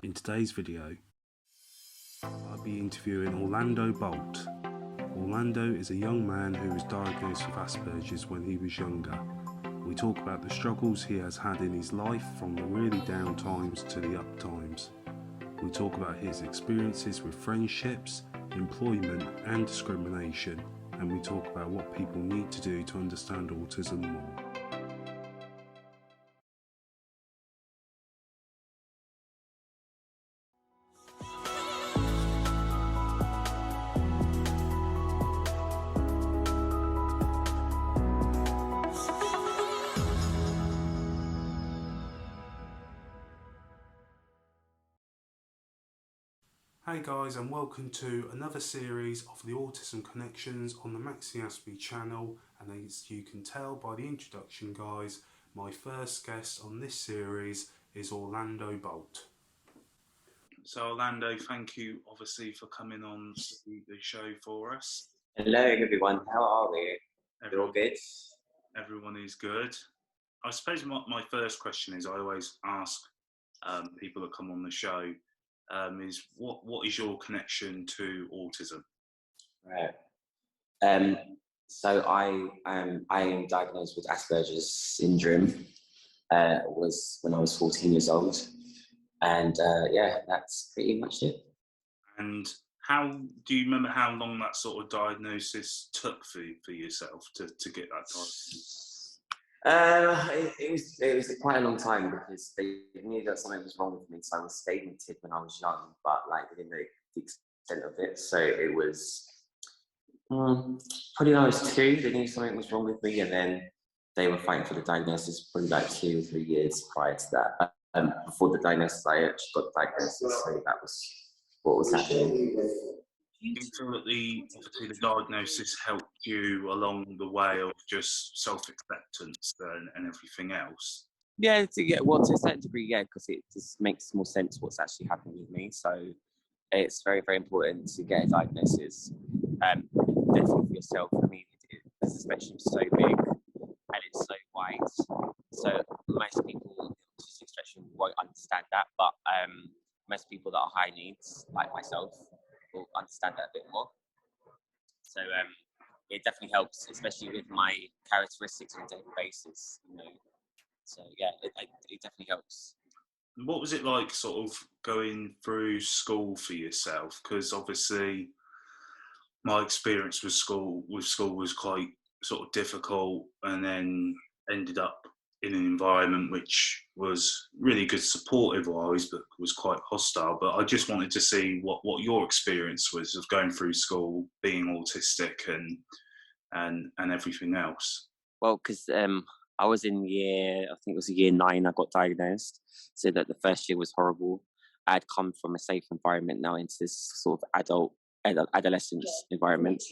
In today's video, I'll be interviewing Orlando Bolt. Orlando is a young man who was diagnosed with Asperges when he was younger. We talk about the struggles he has had in his life, from the really down times to the up times. We talk about his experiences with friendships, employment and discrimination, and we talk about what people need to do to understand autism more. Hey guys, and welcome to another series of the Autism Connections on the MaxiAspie channel. And as you can tell by the introduction, guys, my first guest on this series is Orlando Bolt. So Orlando, thank you obviously for coming on the show for us. Hello everyone, how are we? You're all good? Everyone is good. I suppose my first question is, I always ask people that come on the show, is what is your connection to autism? Right. So I am diagnosed with Asperger's syndrome. Was when I was 14 years old, and yeah, that's pretty much it. And how do you remember how long that sort of diagnosis took for yourself to get that diagnosis? It was quite a long time, because they knew that something was wrong with me, so I was stagnated when I was young, but like they didn't know the extent of it. So it was probably when I was 2, they knew something was wrong with me, and then they were fighting for the diagnosis probably like 2 or 3 years prior to that. Before the diagnosis, I actually got the diagnosis, so that was what was happening. Do you feel that obviously the diagnosis helped you along the way of just self-acceptance and everything else? Yeah, well, to a certain degree, yeah, because it just makes more sense what's actually happening with me. So it's very, very important to get a diagnosis. Definitely for yourself. I mean, the spectrum is so big and it's so wide. So most people in the autistic spectrum won't understand that, but most people that are high needs, like myself, will understand that a bit more. So it definitely helps, especially with my characteristics on a daily basis, you know. So yeah, it definitely helps. What was it like sort of going through school for yourself? Because obviously my experience with school was quite sort of difficult, and then ended up in an environment which was really good supportive wise, but was quite hostile. But I just wanted to see what your experience was of going through school, being autistic and everything else. Well, because I was in I think it was year 9, I got diagnosed. So that the first year was horrible. I had come from a safe environment now into this sort of adolescent environment.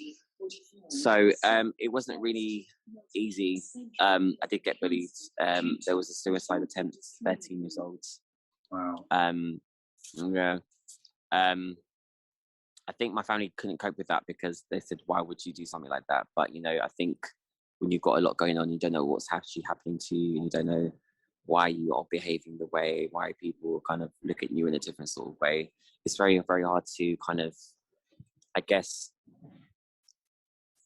So it wasn't really easy. I did get bullied. There was a suicide attempt at 13 years old. Wow. Yeah. I think my family couldn't cope with that, because they said, why would you do something like that? But, you know, I think when you've got a lot going on, you don't know what's actually happening to you, and you don't know why you are behaving the way, why people kind of look at you in a different sort of way. It's very, very hard to kind of, I guess,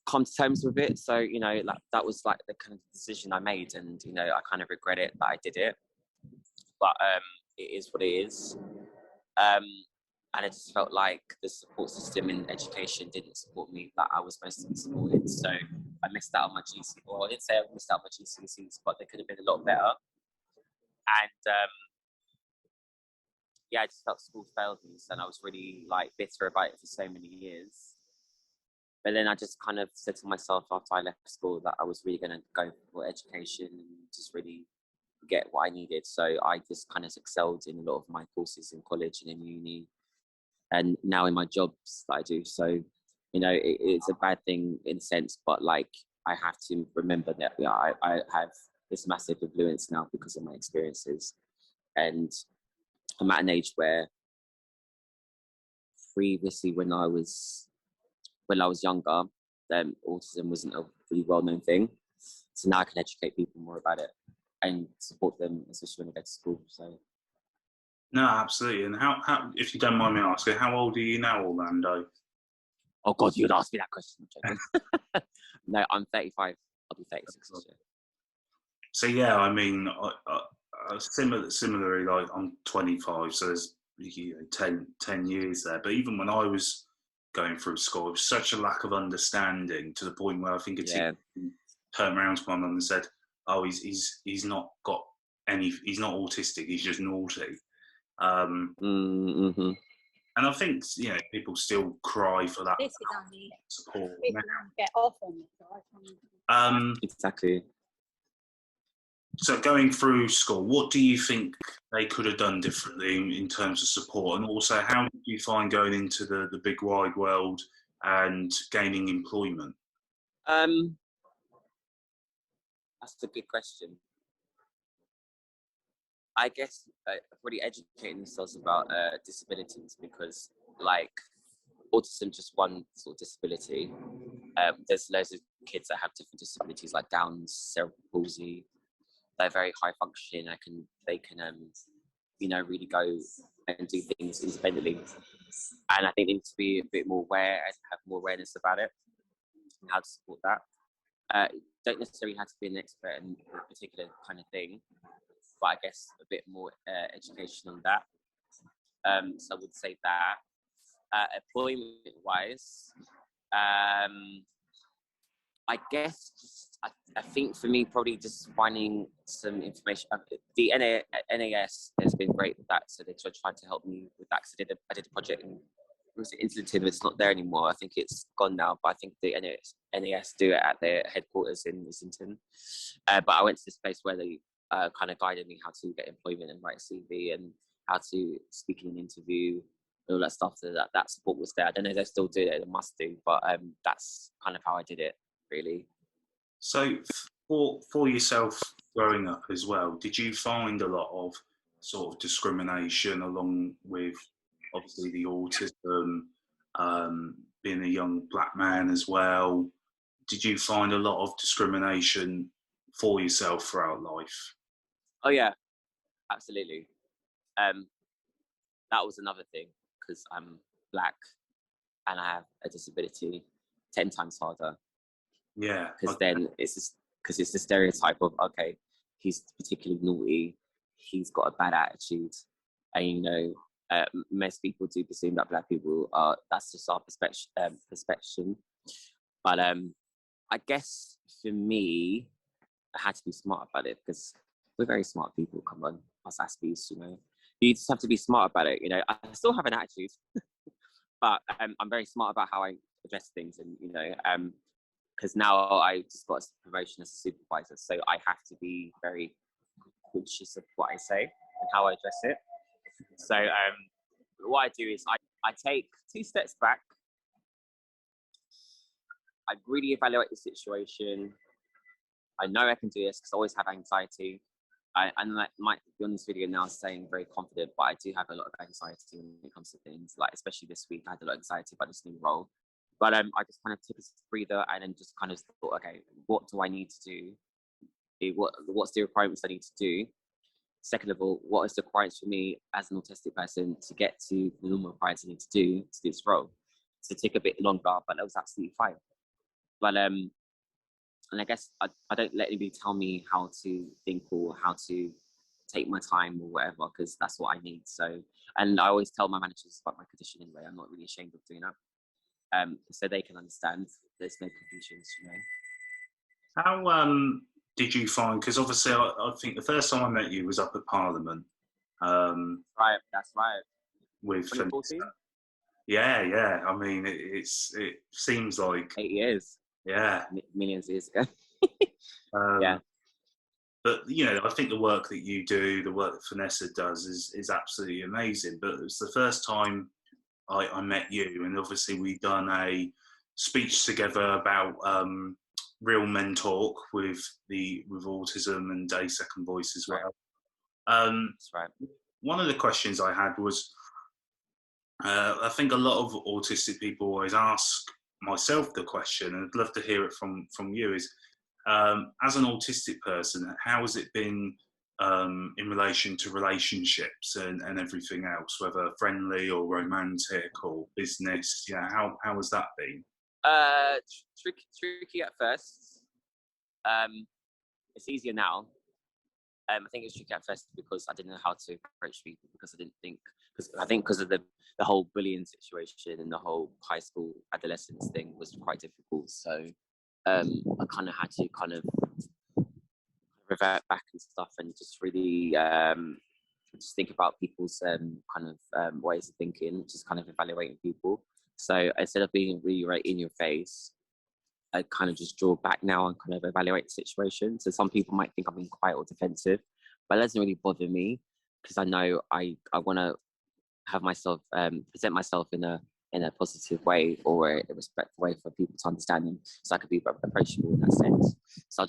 come to terms with it. So, you know, like that was like the kind of decision I made, and, you know, I kind of regret it that I did it. But it is what it is. And it just felt like the support system in education didn't support me like I was supposed to be supported. So I missed out on my GCSEs. Well, I didn't say I missed out on my GCSEs, but they could have been a lot better. And yeah, I just felt school failed me, and I was really like bitter about it for so many years. But then I just kind of said to myself after I left school that I was really going to go for education and just really get what I needed. So I just kind of excelled in a lot of my courses in college and in uni, and now in my jobs that I do. So, you know, it's a bad thing in a sense, but like I have to remember that, you know, I have this massive influence now because of my experiences. And I'm at an age where previously when I was younger, autism wasn't a really well-known thing. So now I can educate people more about it and support them, especially when they go to school. So No, absolutely. And how, if you don't mind me asking, how old are you now, Orlando? Oh God, you'd ask me that question. I'm joking. No, I'm 35. I'll be 36 this year. So yeah, I mean, similarly, like I'm 25, so there's 10 years there. But even when I was going through school, it was such a lack of understanding to the point where I think a teacher Yeah. turned around to my mum and said, "Oh, he's not got any, he's not autistic, he's just naughty." Mm-hmm. And I think people still cry for that support. Get off on it. Exactly. So going through school, what do you think they could have done differently in terms of support? And also, how did you find going into the big wide world and gaining employment? That's a good question. I guess really educating themselves about disabilities, because like autism just one sort of disability. There's loads of kids that have different disabilities like Down's, cerebral palsy. They're very high functioning. They can really go and do things independently. And I think they need to be a bit more aware and have more awareness about it and how to support that. Don't necessarily have to be an expert in a particular kind of thing, but I guess a bit more education on that. So I would say that. Employment-wise, I guess I think for me probably just finding some information. The NAS has been great with that, so they tried to help me with that. Cause I did a project in Islington, but it's not there anymore. I think it's gone now, but I think the NAS do it at their headquarters in Islington. But I went to this place where they kind of guided me how to get employment and write a CV and how to speak in an interview. All that stuff, so that support was there. I don't know if they still do it, they must do, but that's kind of how I did it, really. So for yourself growing up as well, did you find a lot of sort of discrimination along with obviously the autism, being a young black man as well? Did you find a lot of discrimination for yourself throughout life? Oh yeah, absolutely. That was another thing, because I'm black and I have a disability, 10 times harder. Yeah. Because then it's the stereotype of, okay, he's particularly naughty, he's got a bad attitude, and most people do presume that black people are. That's just our perception. But I guess for me, I had to be smart about it, because we're very smart people. Come on, us Aspies, you just have to be smart about it. I still have an attitude, but I'm very smart about how I address things, and because now I just got a promotion as a supervisor, so I have to be very cautious of what I say and how I address it. So what I do is I take 2 steps back. I really evaluate the situation. I know I can do this because I always have anxiety. I might be on this video now saying very confident, but I do have a lot of anxiety when it comes to things, like especially this week I had a lot of anxiety about this new role. But I just kind of took a breather and then just kind of thought, okay, what do I need to do? What's the requirements I need to do? Second of all, what is the requirements for me as an autistic person to get to the normal requirements I need to do this role? So it took a bit longer, but that was absolutely fine. But and I guess I don't let anybody tell me how to think or how to take my time or whatever, because that's what I need. So, and I always tell my managers about my condition anyway. I'm not really ashamed of doing that. So they can understand there's no confusions, How did you find? Because obviously, I think the first time I met you was up at Parliament. Right, that's right. With 2014? Yeah. I mean, it seems like 8 years. Yeah, millions of years ago. Yeah. But I think the work that you do, the work that Vanessa does, is absolutely amazing. But it was the first time I met you, and obviously we've done a speech together about Real Men Talk with autism and Day Second Voice as well. That's right. One of the questions I had was, I think a lot of autistic people always ask myself the question, and I'd love to hear it from you, is as an autistic person, how has it been in relation to relationships and everything else, whether friendly or romantic or business? Yeah, how has that been? Tricky at first. It's easier now. I think it was tricky at first because I didn't know how to approach people, because I didn't think, because of the whole bullying situation and the whole high school adolescence thing was quite difficult. So I kind of had to kind of revert back and stuff, and just really just think about people's ways of thinking, just kind of evaluating people. So instead of being really right in your face, I kind of just draw back now and kind of evaluate the situation. So some people might think I'm being quiet or defensive, but it doesn't really bother me, because I know I want to have myself present myself in a positive way, or a respectful way for people to understand me, so I could be approachable in that sense. So I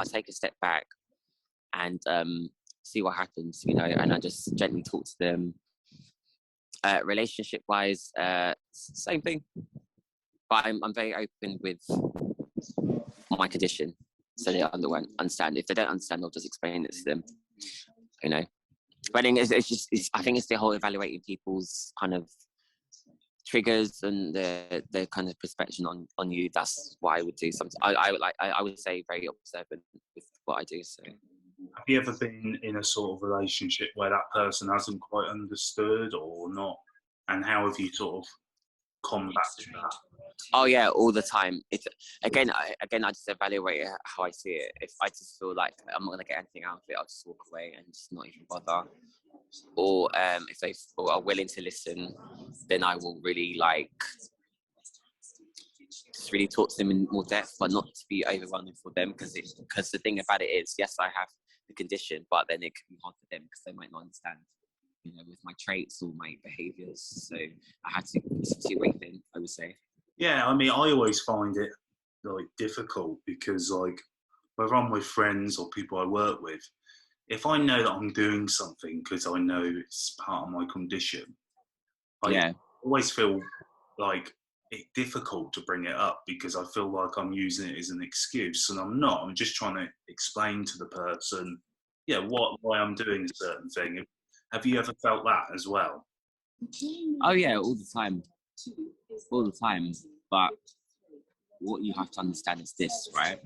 take a step back and see what happens, and I just gently talk to them. Relationship wise, same thing, but I'm very open with my condition, so they understand. If they don't understand, I'll just explain it to them. But I think it's the whole evaluating people's kind of triggers and their kind of perspective on you. That's what I would do. Sometimes I would say very observant with what I do. So, have you ever been in a sort of relationship where that person hasn't quite understood or not? And how have you sort of combated that? Oh yeah, all the time. It's again, I just evaluate it how I see it. If I just feel like I'm not gonna get anything out of it, I'll just walk away and just not even bother. Or if they are willing to listen, then I will really just really talk to them in more depth, but not to be overwhelming for them, because the thing about it is, yes, I have the condition, but then it can be hard for them because they might not understand, with my traits or my behaviours. So I had to, it's a two-way thing, I would say. Yeah, I mean, I always find it difficult, because whether I'm with friends or people I work with, if I know that I'm doing something because I know it's part of my condition, I always feel like it's difficult to bring it up, because I feel like I'm using it as an excuse, and I'm not. I'm just trying to explain to the person, why I'm doing a certain thing. Have you ever felt that as well? Oh yeah, all the time. But what you have to understand is this, right?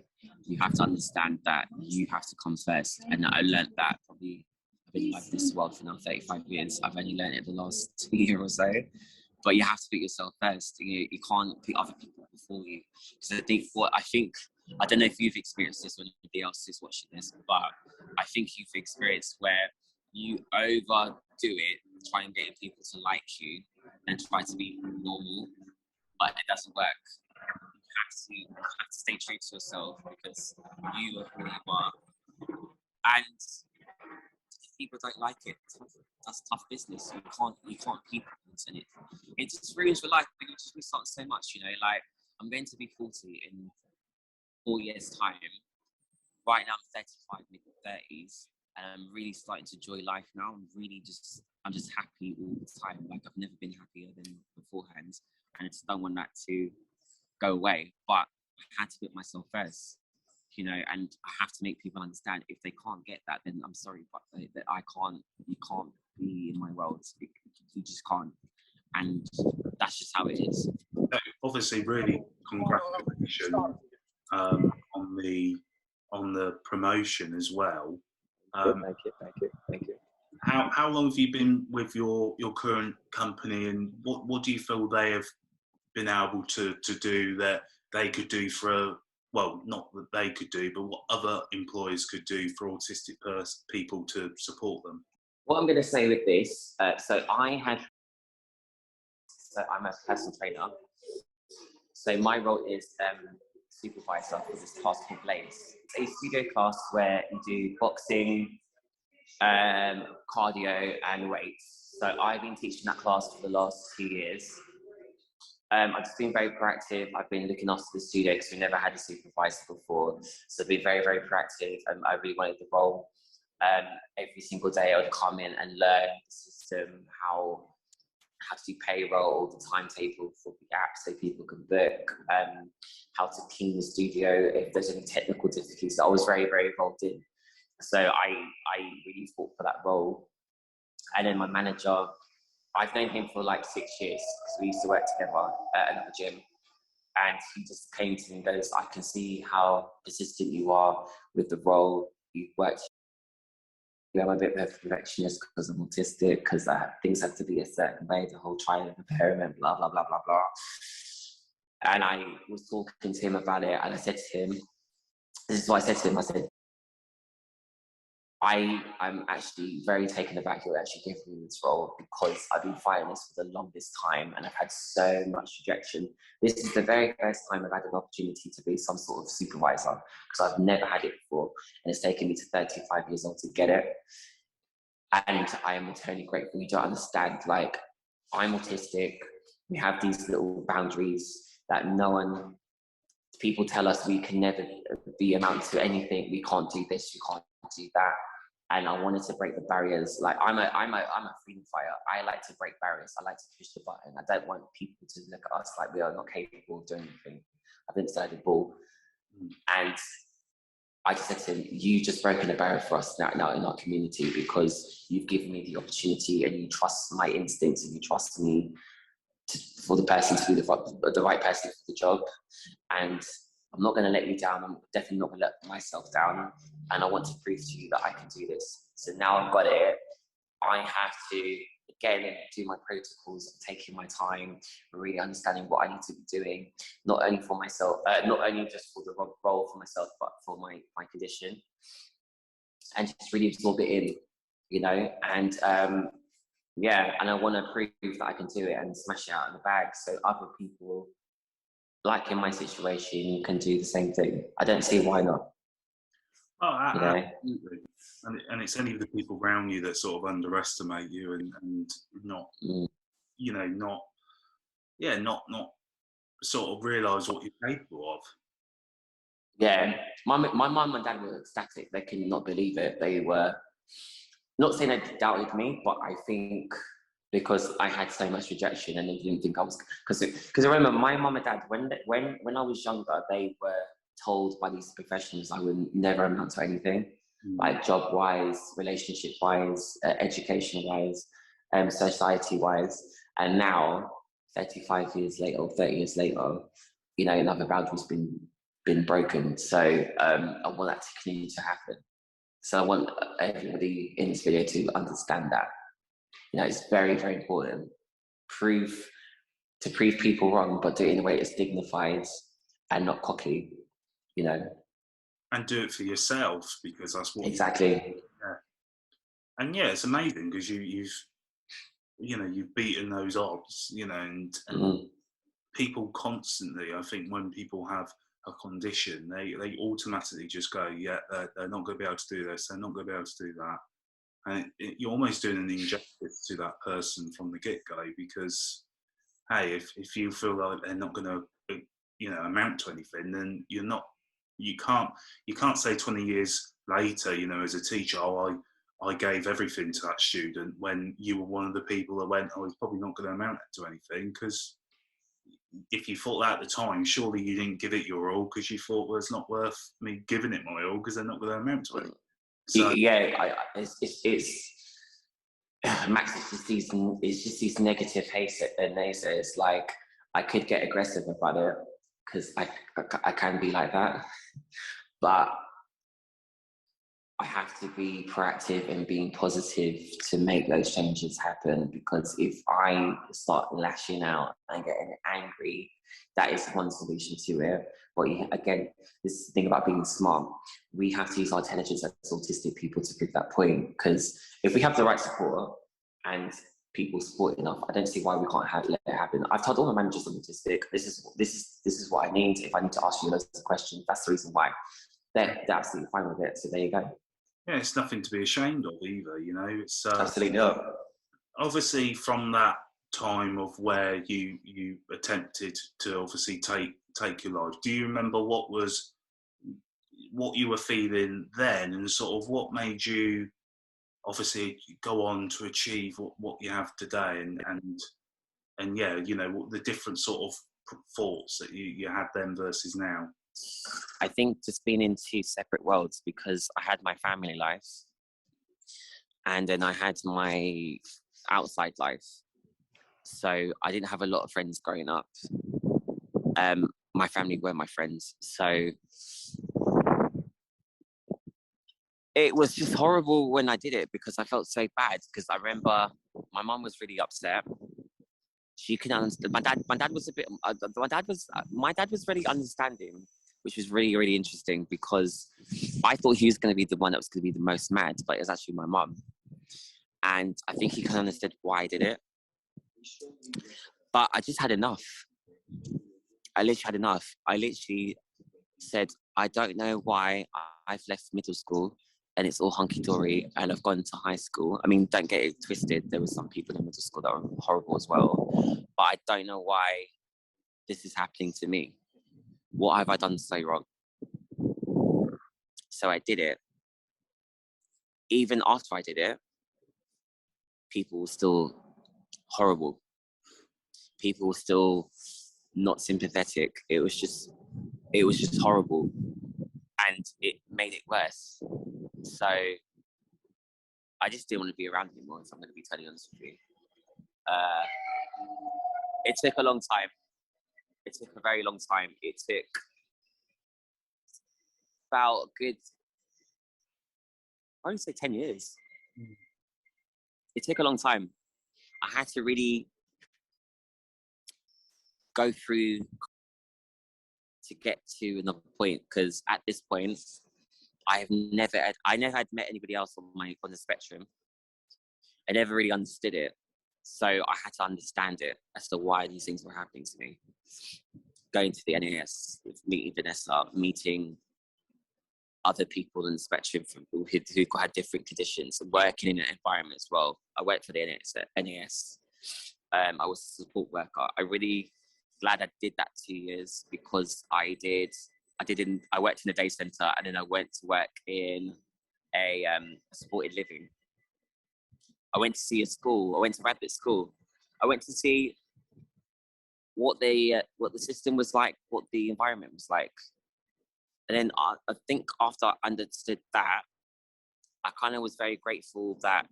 You have to understand that you have to come first. And I learned that probably, I've been like this world for now 35 years. I've only learned it the last 2 years or so. But you have to put yourself first. You can't put other people before you. So I don't know if you've experienced this or anybody else is watching this, but I think you've experienced where you overdo it, try and get people to like you and try to be normal, but it doesn't work. You have to stay true to yourself, because you are who you are. And if people don't like it, that's tough business. You can't people, and it just ruins your life when you just miss out so much. I'm going to be 40 in 4 years' time. Right now I'm 35, mid-30s, and I'm really starting to enjoy life now. I'm just happy all the time. Like, I've never been happier than beforehand, and I just don't want that to go away. But I had to put myself first, and I have to make people understand. If they can't get that, then I'm sorry, but that you can't be in my world. You just can't, and that's just how it is. Obviously, really congratulations on the promotion as well. Thank you. How long have you been with your current company, and what do you feel they have been able to do that they could do not that they could do, but what other employers could do for autistic people to support them? What I'm going to say with this, so I'm a personal trainer. So my role is supervisor for this class called Blaze. It's a studio class where you do boxing, cardio and weights. So I've been teaching that class for the last 2 years. I've just been very proactive. I've been looking after the studio because we never had a supervisor before. So I've been very, very proactive. I really wanted the role. Every single day I would come in and learn the system, how to do payroll, the timetable for the app so people can book, how to clean the studio if there's any technical difficulties. I was very, very involved in. So I really fought for that role. And then my manager, I've known him for like 6 years because we used to work together at another gym. And he just came to me and goes, I can see how persistent you are with the role. You've worked. I'm a bit of a perfectionist because I'm autistic, because things have to be a certain way, the whole trial and experiment, blah, blah, blah, blah, blah. And I was talking to him about it, and I said to him, this is what I said to him, I said, I'm actually very taken aback you're actually giving me this role, because I've been fighting this for the longest time and I've had so much rejection. This is the very first time I've had an opportunity to be some sort of supervisor, because I've never had it before, and it's taken me to 35 years old to get it. And I am eternally grateful. You don't understand, like, I'm autistic. We have these little boundaries that people tell us we can never be amount to anything. We can't do this, you can't do that. And I wanted to break the barriers. Like, I'm a freedom fighter. I like to break barriers. I like to push the button. I don't want people to look at us like we are not capable of doing anything. I've inside the ball. And I just said to him, you've just broken a barrier for us now in our community, because you've given me the opportunity and you trust my instincts and you trust me for the person to be the right person for the job. And I'm not going to let you down. I'm definitely not going to let myself down. And I want to prove to you that I can do this. So now I've got it. I have to, again, do my protocols, taking my time, really understanding what I need to be doing, not only for myself, not only just for the role for myself, but for my condition. And just really absorb it in, you know? And yeah, and I want to prove that I can do it and smash it out in the bag, so other people, like in my situation, can do the same thing. I don't see why not. Oh, absolutely. And it's only the people around you that sort of underestimate you and not, you know, not sort of realise what you're capable of. Yeah, my mum and dad were ecstatic. They could not believe it. They were not saying they doubted me, but I think because I had so much rejection and they didn't think I was, because I remember my mum and dad, when I was younger, they were told by these professionals I would never amount to anything, like job-wise, relationship-wise, education-wise, society-wise. And now, 35 years later or 30 years later, you know, another boundary's been broken. So I want that to continue to happen. So I want everybody in this video to understand that. You know, it's very, very important. To prove people wrong, but do it in a way that's dignified and not cocky, you know. And do it for yourself, because that's what exactly. And yeah, it's amazing because you've beaten those odds, you know, and people constantly, I think, when people have a condition, they automatically just go, yeah, they're not going to be able to do this, they're not going to be able to do that. And you're almost doing an injustice to that person from the get-go, because, hey, if you feel like they're not going to, you know, amount to anything, then you can't say 20 years later, you know, as a teacher, oh, I gave everything to that student, when you were one of the people that went, oh, he's probably not going to amount to anything, because if you thought that at the time, surely you didn't give it your all because you thought, well, it's not worth me giving it my all because they're not going to amount to it. So yeah, it's Max is just these negative naysayers. Like, I could get aggressive about it because I can be like that, but I have to be proactive and being positive to make those changes happen, because if I start lashing out and getting angry, that is one solution to it. But again, this thing about being smart, we have to use our intelligence as autistic people to prove that point, because if we have the right support and people support enough, I don't see why we can't let it happen. I've told all my managers I'm autistic. This is what I need. If I need to ask you loads of questions, that's the reason why. They're absolutely fine with it. So there you go. Yeah, it's nothing to be ashamed of either, you know. It's absolutely not. Obviously, from that time of where you attempted to obviously take your life, do you remember what you were feeling then, and sort of what made you obviously go on to achieve what you have today, and yeah, you know, the different sort of thoughts that you had then versus now? I think just being in two separate worlds, because I had my family life and then I had my outside life. So I didn't have a lot of friends growing up. My family were my friends. So it was just horrible when I did it, because I felt so bad, because I remember my mum was really upset. She couldn't understand. My dad was a bit, my dad was really understanding, which was really, really interesting, because I thought he was going to be the one that was going to be the most mad, but it was actually my mum. And I think he kind of understood why I did it. But I just had enough. I literally had enough. I literally said, I don't know why I've left middle school and it's all hunky-dory and I've gone to high school. I mean, don't get it twisted. There were some people in middle school that were horrible as well. But I don't know why this is happening to me. What have I done so wrong? So I did it. Even after I did it, people were still horrible. People were still not sympathetic. It was just horrible. And it made it worse. So I just didn't want to be around anymore, if I'm going to be totally honest with you. It took a long time. It took a very long time. It took about a good, I would say 10 years. It took a long time. I had to really go through to get to another point, because at this point, I never had met anybody else on the spectrum. I never really understood it. So I had to understand it as to why these things were happening to me. Going to the NAS, meeting Vanessa, meeting other people in the spectrum who had different conditions, working in an environment as well. I worked for the NAS. I was a support worker. I really glad I did that 2 years, because I worked in a day centre, and then I went to work in a supported living. I went to see a school. I went to rabbit school. I went to see what the system was like, what the environment was like. And then I think after I understood that, I kind of was very grateful that,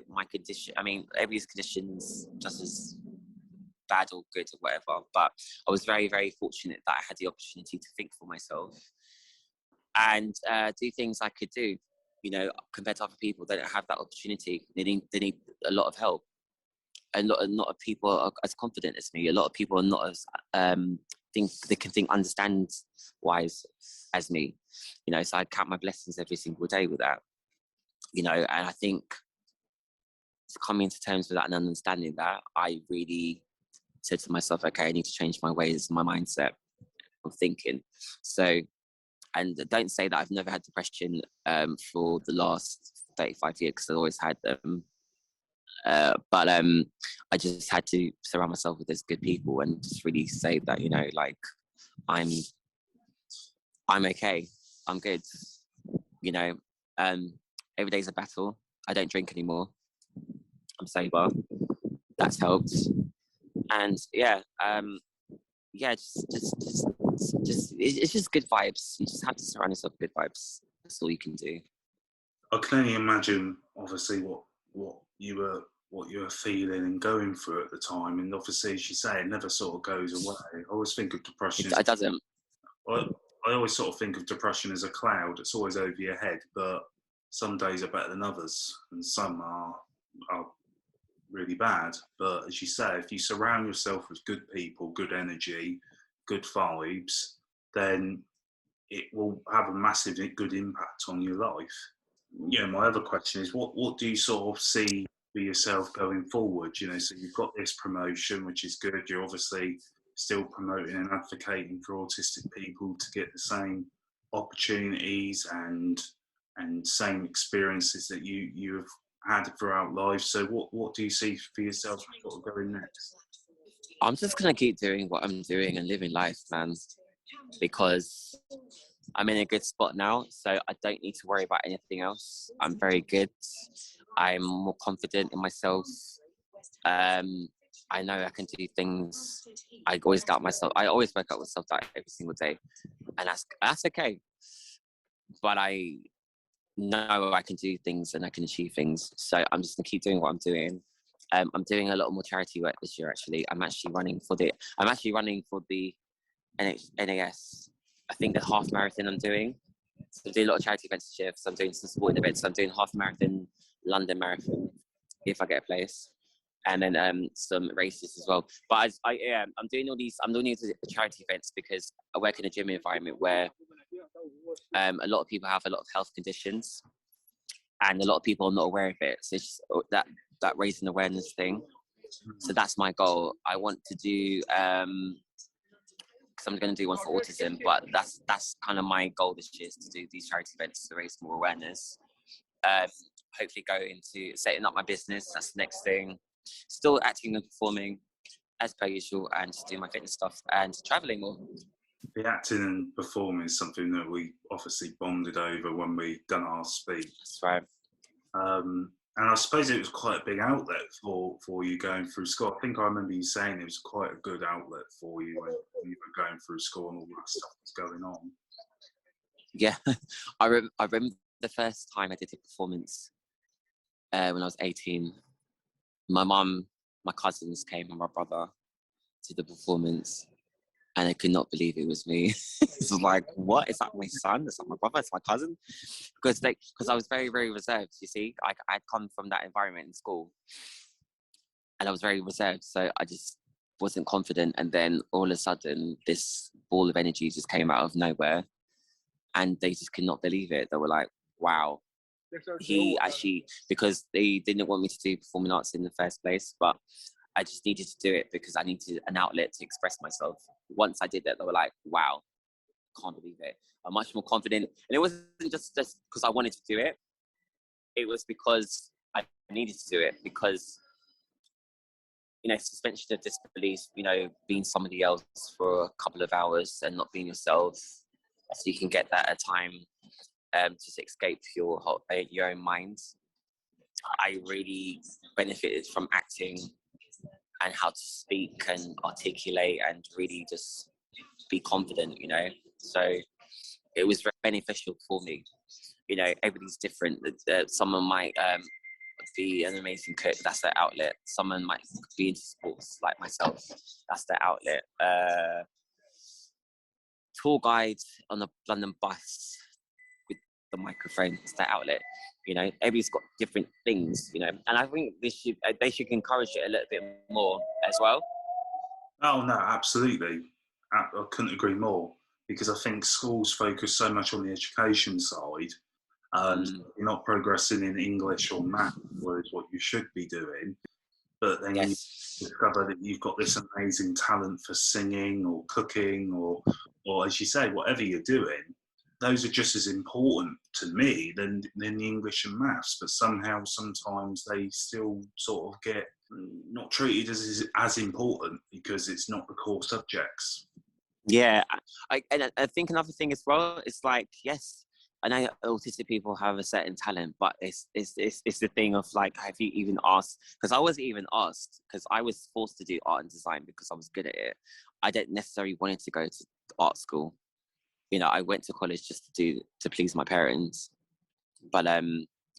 my condition, I mean, everybody's condition's just as bad or good or whatever, but I was very, very fortunate that I had the opportunity to think for myself and do things I could do. Compared to other people, they don't have that opportunity. They need a lot of help. A lot of people are as confident as me. A lot of people are not as understand wise as me. So I count my blessings every single day with that. And I think coming to terms with that and understanding that, I really said to myself, okay, I need to change my ways, my mindset of thinking. So, and don't say that I've never had depression for the last 35 years, because I've always had them. But I just had to surround myself with those good people and just really say that, I'm okay, I'm good. Every day's a battle. I don't drink anymore. I'm sober. That's helped. And it's just good vibes. You just have to surround yourself with good vibes. That's all you can do. I can only imagine, obviously, what you were feeling and going through at the time. And obviously, as you say, it never sort of goes away. I always think of depression. It doesn't. I always sort of think of depression as a cloud. It's always over your head, but some days are better than others, and some are really bad. But as you say, if you surround yourself with good people, good energy, good vibes, then it will have a massive good impact on your life. My other question is, what do you sort of see for yourself going forward? So you've got this promotion, which is good. You're obviously still promoting and advocating for autistic people to get the same opportunities and same experiences that you have had throughout life. So what do you see for yourself sort of going next? I'm just going to keep doing what I'm doing and living life, man, because I'm in a good spot now, so I don't need to worry about anything else. I'm very good. I'm more confident in myself. I know I can do things. I always doubt myself. I always work out with self-doubt every single day. and that's okay. But I know I can do things and I can achieve things, so I'm just gonna keep doing what I'm doing. I'm doing a lot more charity work this year. Actually, I'm actually running for the NAS. I think the half marathon I'm doing. So I'm doing a lot of charity events this year. So I'm doing some sporting events. So I'm doing half marathon, London marathon, if I get a place, and then some races as well. But I'm doing all these. I'm doing these charity events because I work in a gym environment where a lot of people have a lot of health conditions, and a lot of people are not aware of it. So it's just that raising awareness thing. So that's my goal. I want to do because I'm going to do one for autism, but that's kind of my goal this year, is to do these charity events to raise more awareness. Hopefully go into setting up my business. That's the next thing. Still acting and performing as per usual, and just doing my fitness stuff and traveling more. The acting and performing is something that we obviously bonded over when we done our speech. That's right. And I suppose it was quite a big outlet for you going through school. I think I remember you saying it was quite a good outlet for you when you were going through school and all that stuff was going on. Yeah, I remember the first time I did a performance when I was 18. My mum, my cousins came, and my brother to the performance, and I could not believe it was me. It's like, what? Is that my son? Is that my brother? It's my cousin? Because I was very, very reserved, you see. I'd come from that environment in school, and I was very reserved, so I just wasn't confident. And then all of a sudden, this ball of energy just came out of nowhere, and they just could not believe it. They were like, wow. He actually, because they didn't want me to do performing arts in the first place, but I just needed to do it because I needed an outlet to express myself. Once I did that, they were like, wow, can't believe it. I'm much more confident. And it wasn't just because I wanted to do it. It was because I needed to do it, because, suspension of disbelief, being somebody else for a couple of hours and not being yourself, so you can get that at a time to escape your own mind. I really benefited from acting and how to speak and articulate and really just be confident, So it was very beneficial for me. Everybody's different. Someone might be an amazing cook, that's their outlet. Someone might be into sports like myself, that's their outlet. Tour guide on the London bus with the microphone, it's their outlet. Everybody's got different things, and I think they should encourage it a little bit more as well. Oh no, absolutely. I couldn't agree more, because I think schools focus so much on the education side, and you're not progressing in English or math, whereas what you should be doing. But then you discover that you've got this amazing talent for singing or cooking or as you say, whatever you're doing. Those are just as important to me than the English and maths, but somehow sometimes they still sort of get not treated as important because it's not the core subjects. Yeah, I think another thing as well, it's like, yes, I know autistic people have a certain talent, but it's the thing of like, have you even asked? Because I wasn't even asked, because I was forced to do art and design because I was good at it. I didn't necessarily wanted to go to art school. I went to college just to please my parents, but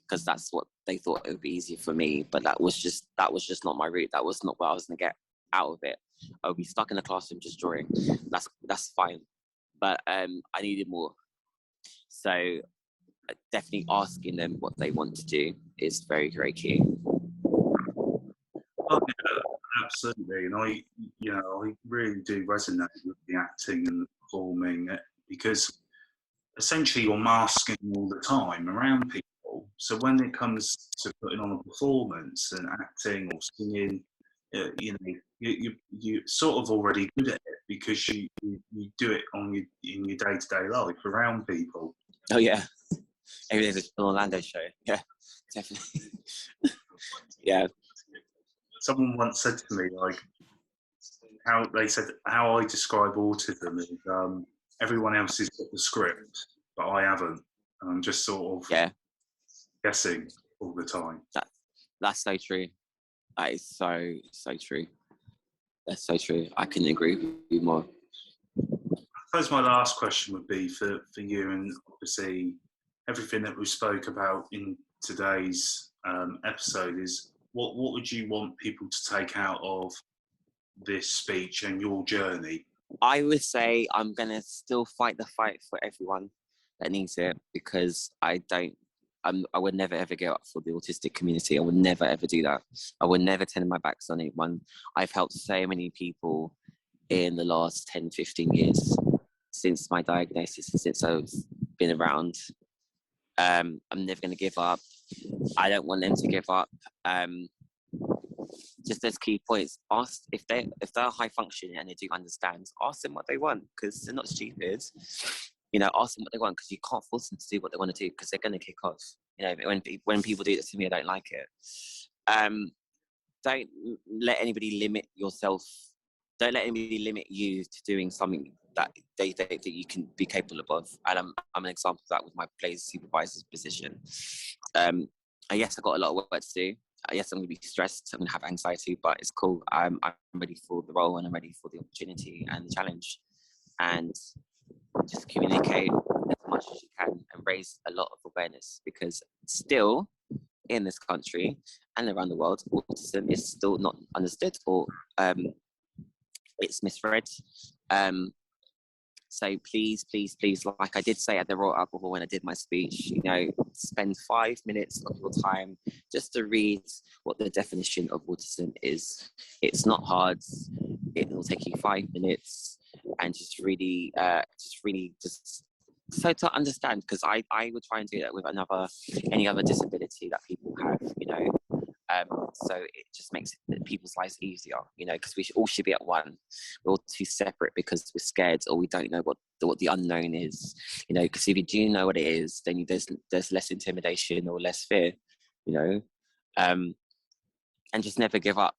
because that's what they thought it would be easier for me. But that was just not my route. That was not what I was gonna get out of it. I would be stuck in the classroom just drawing. That's fine, but I needed more. So definitely asking them what they want to do is very, very key. Oh, yeah, absolutely, and I really do resonate with the acting and the performing, because essentially you're masking all the time around people. So when it comes to putting on a performance and acting or singing, you sort of already good at it, because you do it in your day-to-day life around people. Oh yeah, everything's an Orlando show. Yeah, definitely. Yeah. Someone once said to me, like, how I describe autism is everyone else has got the script, but I haven't. And I'm just sort of guessing all the time. That's so true. That is so true. That's so true. I couldn't agree with you more. I suppose my last question would be for you, and obviously everything that we spoke about in today's episode is what would you want people to take out of this speech and your journey? I would say I'm going to still fight the fight for everyone that needs it, because I would never ever give up for the autistic community. I would never ever do that. I would never turn my backs on anyone. I've helped so many people in the last 10, 15 years since my diagnosis, since I've been around. I'm never going to give up. I don't want them to give up. Just those key points. Ask if they're high functioning and they do understand. Ask them what they want, because they're not stupid. You know, ask them what they want, because you can't force them to do what they want to do, because they're going to kick off. You know, when people do this to me, I don't like it. Don't let anybody limit yourself. Don't let anybody limit you to doing something that they think that you can be capable of. And I'm an example of that with my plays supervisor's position. Yes, I've got a lot of work to do. Yes, I'm going to be stressed. I'm going to have anxiety, but it's cool. I'm ready for the role, and I'm ready for the opportunity and the challenge. And just communicate as much as you can and raise a lot of awareness, because still in this country and around the world, autism is still not understood, or it's misread. So please, like I did say at the Royal Alcohol when I did my speech, you know, spend 5 minutes of your time just to read what the definition of autism is. It's not hard. It will take you 5 minutes, and just really so to understand, because I would try and do that with any other disability that people have, you know. So it just makes people's lives easier, you know, because we all should be at one. We're all too separate because we're scared, or we don't know what the unknown is, you know, because if you do know what it is, then there's less intimidation or less fear, you know, and just never give up.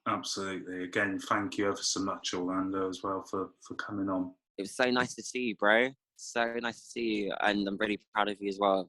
Absolutely. Again, thank you ever so much, Orlando, as well, for coming on. It was so nice to see you, bro. So nice to see you, and I'm really proud of you as well.